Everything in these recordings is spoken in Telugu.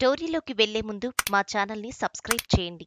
స్టోరీలోకి వెళ్లే ముందు మా ఛానల్ని సబ్స్క్రైబ్ చేయండి.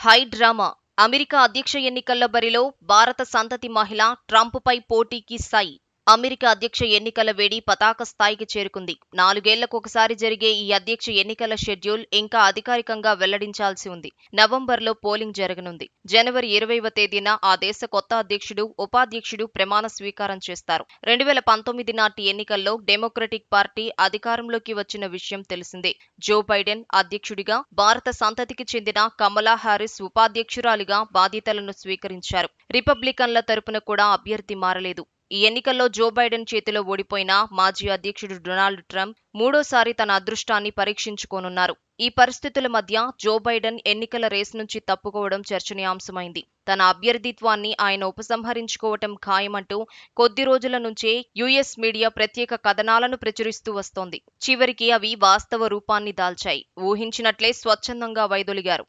High drama. అమెరికా అధ్యక్ష ఎన్నికల బరిలో భారత సంతతి మహిళ ట్రంప్పై పోటీకి సై. అమెరికా అధ్యక్ష ఎన్నికల వేడి పతాక స్థాయికి చేరుకుంది. 4 ఏళ్లకొకసారి జరిగే ఈ అధ్యక్ష ఎన్నికల షెడ్యూల్ ఇంకా అధికారికంగా వెల్లడించాల్సి ఉంది. నవంబర్లో పోలింగ్ జరగనుంది. జనవరి 20వ తేదీన ఆ దేశ కొత్త అధ్యక్షుడు, ఉపాధ్యక్షుడు ప్రమాణ స్వీకారం చేస్తారు. 2019 నాటి ఎన్నికల్లో డెమోక్రటిక్ పార్టీ అధికారంలోకి వచ్చిన విషయం తెలిసిందే. జో బైడెన్ అధ్యక్షుడిగా, భారత సంతతికి చెందిన కమలా హారిస్ ఉపాధ్యక్షురాలిగా బాధ్యతలను స్వీకరించారు. రిపబ్లికన్ల తరపున కూడా అభ్యర్థి మారలేదు. ఈ ఎన్నికల్లో జో బైడెన్ చేతిలో ఓడిపోయిన మాజీ అధ్యక్షుడు డొనాల్డ్ ట్రంప్ మూడోసారి తన అదృష్టాన్ని పరీక్షించుకోనున్నారు. ఈ పరిస్థితుల మధ్య జో బైడెన్ ఎన్నికల రేసు నుంచి తప్పుకోవడం చర్చనీయాంశమైంది. తన అభ్యర్థిత్వాన్ని ఆయన ఉపసంహరించుకోవటం ఖాయమంటూ కొద్ది రోజుల నుంచే యుఎస్ మీడియా ప్రత్యేక కథనాలను ప్రచురిస్తూ వస్తోంది. చివరికి అవి వాస్తవ రూపాన్ని దాల్చాయి. ఊహించినట్లే స్వచ్ఛందంగా వైదొలిగారు.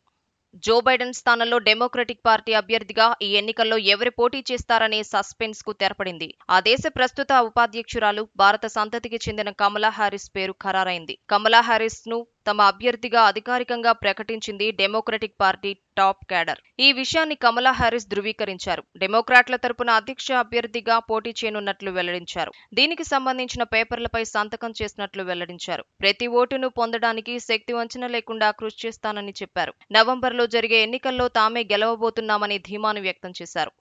జో బైడెన్ స్థానంలో డెమోక్రటిక్ పార్టీ అభ్యర్థిగా ఈ ఎన్నికల్లో ఎవరు పోటీ చేస్తారనే సస్పెన్స్ కు తెరపడింది. ఆ దేశ ప్రస్తుత ఉపాధ్యక్షురాలు, భారత సంతతికి చెందిన కమలా హారిస్ పేరు ఖరారైంది. కమలా హారిస్ ను తమ అభ్యర్థిగా అధికారికంగా ప్రకటించింది డెమోక్రటిక్ పార్టీ టాప్ క్యాడర్. ఈ విషయాన్ని కమలా హారిస్ ధృవీకరించారు. డెమోక్రాట్ల తరపున అధ్యక్ష అభ్యర్థిగా పోటీ చేయనున్నట్లు వెల్లడించారు. దీనికి సంబంధించిన పేపర్లపై సంతకం చేసినట్లు వెల్లడించారు. ప్రతి ఓటును పొందడానికి శక్తి వంచన లేకుండా కృషి చేస్తానని చెప్పారు. నవంబర్లో జరిగే ఎన్నికల్లో తామే గెలవబోతున్నామని ధీమాను వ్యక్తం చేశారు.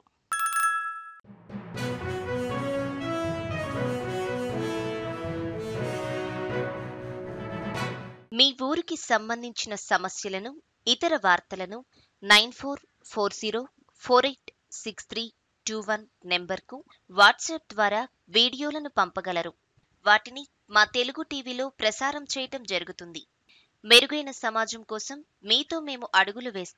మీ ఊరికి సంబంధించిన సమస్యలను, ఇతర వార్తలను 9440486321 నెంబర్కు వాట్సాప్ ద్వారా వీడియోలను పంపగలరు. వాటిని మా తెలుగు టీవీలో ప్రసారం చేయటం జరుగుతుంది. మెరుగైన సమాజం కోసం మీతో మేము అడుగులు వేస్తాం.